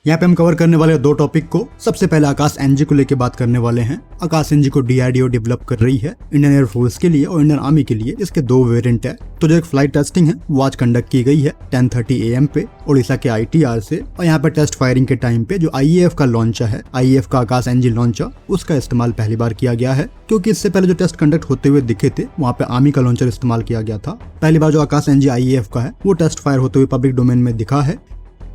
यहाँ पे हम कवर करने वाले दो टॉपिक को, सबसे पहले आकाश एनजी को लेकर बात करने वाले हैं। आकाश एनजी को डीआरडीओ डेवलप कर रही है इंडियन एयरफोर्स के लिए और इंडियन आर्मी के लिए। इसके दो वेरिएंट है। तो जो एक फ्लाइट टेस्टिंग है वो आज कंडक्ट की गई है 10:30 AM पे ओडिशा के ITR से। और यहाँ पे टेस्ट फायरिंग के टाइम पे जो IAF का लॉन्चर है, IAF का आकाश एनजी लॉन्चर, उसका इस्तेमाल पहली बार किया गया है। क्योंकि इससे पहले जो टेस्ट कंडक्ट होते हुए दिखे थे वहाँ पे आर्मी का लॉन्चर इस्तेमाल किया गया था। पहली बार जो आकाश एनजी IAF का है वो टेस्ट फायर होते हुए पब्लिक डोमेन में दिखा है।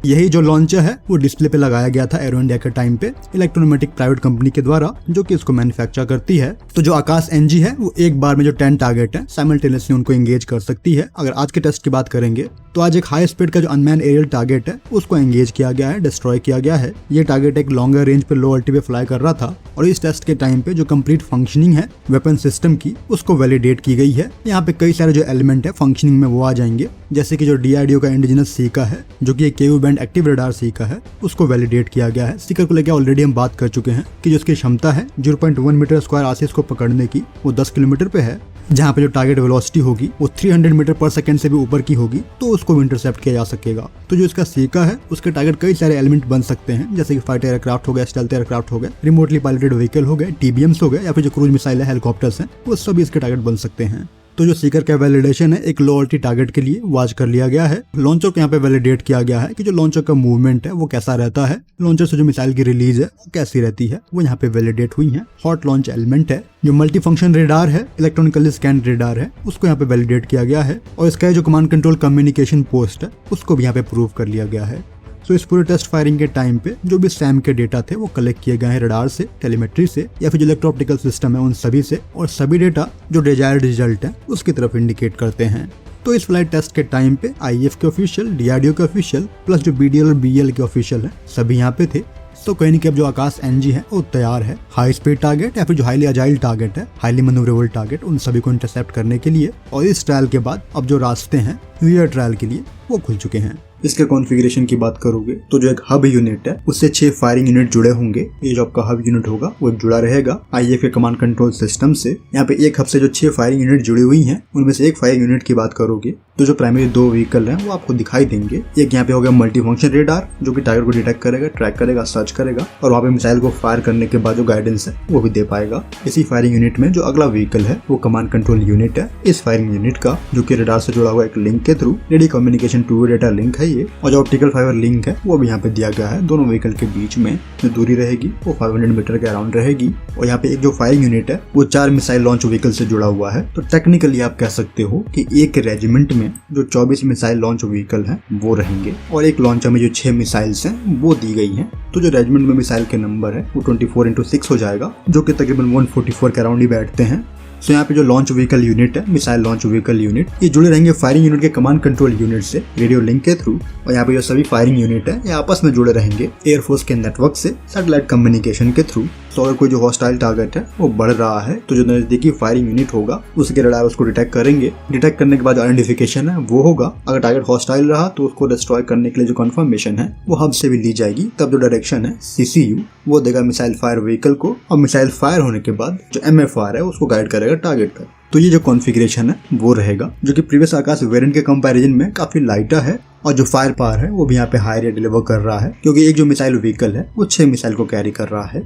यही जो लॉन्चर है वो डिस्प्ले पे लगाया गया था एरो इंडिया के टाइम पे इलेक्ट्रोनोमेटिक प्राइवेट कंपनी के द्वारा, जो कि इसको मैन्युफैक्चर करती है। तो जो आकाश एनजी है वो एक बार में जो 10 टारगेट है साइमल्टेनियसली उनको एंगेज कर सकती है। अगर आज के टेस्ट की बात करेंगे तो आज एक हाई स्पीड का जो अनमैन एरियल टारगेट है उसको एंगेज किया गया है, डिस्ट्रॉय किया गया है। ये टारगेट एक लॉन्गर रेंज पे लो अल्टीट्यूड पे फ्लाई कर रहा था और इस टेस्ट के टाइम पे जो कंप्लीट फंक्शनिंग है वेपन सिस्टम की उसको वैलिडेट की गई है। यहाँ पे कई सारे जो एलिमेंट है फंक्शनिंग में वो आ जाएंगे, जैसे कि जो डीआरडीओ का इंडिजिनस सीका है जो कि एक केयू बैंड एक्टिव रडार सीका है, उसको वैलिडेट किया गया है। सीकर को लेकर ऑलरेडी हम बात कर चुके हैं कि जो उसकी क्षमता है 0.1 मीटर स्क्वायर आरसीएस को पकड़ने की वो 10 किलोमीटर पे है। जहाँ पे जो टारगेट वेलोसिटी होगी वो 300 मीटर पर सेकंड से भी ऊपर की होगी तो उसको इंटरसेप्ट किया जा सकेगा। तो जो इसका सीका है उसके टारगेट कई सारे एलिमेंट बन सकते हैं, जैसे कि फाइटर एयरक्राफ्ट हो गया, स्टेल्थ एयरक्राफ्ट हो गया, रिमोटली पायलटेड व्हीकल हो गए, TBMs हो गए, या फिर जो क्रूज मिसाइल है, हेलीकॉप्टर्स हैं, वो सभी इसके टारगेट बन सकते हैं। तो जो सीकर का वैलिडेशन है एक लो ऑल्टी टारगेट के लिए वो आज कर लिया गया है। लॉन्चर को यहाँ पे वैलिडेट किया गया है कि जो लॉन्चर का मूवमेंट है वो कैसा रहता है, लॉन्चर से जो मिसाइल की रिलीज है वो कैसी रहती है, वो यहाँ पे वैलिडेट हुई है। हॉट लॉन्च एलिमेंट है, जो मल्टी फंक्शन रेडार है, इलेक्ट्रॉनिकली स्कैन रेडार है, उसको यहाँ पे वैलिडेट किया गया है। और इसका जो कमांड कंट्रोल कम्युनिकेशन पोस्ट है उसको भी यहाँ पे प्रूव कर लिया गया है। तो इस पूरे टेस्ट फायरिंग के टाइम पे जो भी सैम के डेटा थे वो कलेक्ट किए गए हैं रडार से, टेलीमेट्री से, या फिर जो इलेक्ट्रो ऑप्टिकल सिस्टम है उन सभी से, और सभी डेटा जो डिजायर्ड रिजल्ट है उसकी तरफ इंडिकेट करते हैं। तो इस फ्लाइट टेस्ट के टाइम पे IAF के ऑफिशियल, DRDO के ऑफिशियल, प्लस जो BDL और BEL के ऑफिशियल है सभी यहाँ पे थे। तो कहीं नहीं कि अब जो आकाश एनजी है वो तैयार है हाई स्पीड टारगेट या फिर जो हाईली अजाइल टारगेट है, हाईली मैन्यूवरेबल टारगेट, उन सभी को इंटरसेप्ट करने के लिए। और इस ट्रायल के बाद अब जो रास्ते हैं रियल ट्रायल के लिए वो खुल चुके हैं। इसके कॉन्फ़िगरेशन की बात करोगे तो जो एक हब यूनिट है उससे 6 फायरिंग यूनिट जुड़े होंगे। ये जो आपका हब यूनिट होगा वो जुड़ा रहेगा IAF के कमांड कंट्रोल सिस्टम से। यहाँ पे एक हब से जो 6 फायरिंग यूनिट जुड़ी हुई हैं उनमें से एक फायरिंग यूनिट की बात करोगे तो जो प्राइमरी 2 व्हीकल हैं वो आपको दिखाई देंगे। एक यहाँ पे होगा मल्टी फंक्शन रेडार जो कि टारगेट को डिटेक्ट करेगा, ट्रैक करेगा, सर्च करेगा और वहाँ पे मिसाइल को फायर करने के बाद जो गाइडेंस है वो भी दे पाएगा। इसी फायरिंग यूनिट में जो अगला व्हीकल है वो कमांड कंट्रोल यूनिट है। इस फायरिंग यूनिट का जो कि रेडार से जुड़ा हुआ एक लिंक के through radio communication two way data link है ये, और जो ऑप्टिकल फाइबर लिंक है वो भी यहाँ पे दिया गया है। दोनों व्हीकल के बीच में जो दूरी रहेगी वो 500 मीटर के अराउंड रहेगी। और यहाँ पे एक जो फायरिंग यूनिट है वो 4 मिसाइल लॉन्च व्हीकल से जुड़ा हुआ है। तो टेक्निकली आप कह सकते हो कि एक रेजिमेंट में जो 24 मिसाइल लॉन्च व्हीकल हैं वो रहेंगे और एक लॉन्चर में जो 6 मिसाइल्स हैं वो दी गई हैं। तो जो रेजिमेंट में मिसाइल के नंबर है वो 24x6 हो जाएगा, जो कि तकरीबन 144 के अराउंड ही बैठते हैं। तो यहाँ पे जो लॉन्च व्हीकल यूनिट है, मिसाइल लॉन्च व्हीकल यूनिट, ये जुड़े रहेंगे फायरिंग यूनिट के कमांड कंट्रोल यूनिट से रेडियो लिंक के थ्रू। और यहाँ पे जो सभी फायरिंग यूनिट है ये आपस में जुड़े रहेंगे एयरफोर्स के नेटवर्क से सैटेलाइट कम्युनिकेशन के थ्रू। तो अगर कोई जो हॉस्टाइल टारगेट है वो बढ़ रहा है तो जो नजदीकी फायरिंग यूनिट होगा उसके रडार उसको डिटेक्ट करेंगे। डिटेक्ट करने के बाद जो आइडेंटिफिकेशन है वो होगा। अगर टारगेट हॉस्टाइल रहा तो उसको डिस्ट्रॉय करने के लिए जो कंफर्मेशन है वो हब से भी ली जाएगी। तब जो डायरेक्शन है CCU वो देगा मिसाइल फायर व्हीकल को, और मिसाइल फायर होने के बाद जो MFR है उसको गाइड करेगा टारगेट तक। तो ये जो कॉन्फ़िगरेशन है वो रहेगा, जो कि प्रीवियस आकाश वेरिएंट के कंपैरिजन में काफी लाइटर है। और जो फायर पावर है वो भी यहाँ पे हाई रेट डिलीवर कर रहा है, क्योंकि एक जो मिसाइल व्हीकल है वो 6 मिसाइल को कैरी कर रहा है।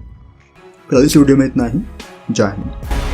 तो इस वीडियो में इतना ही। जय हिंद।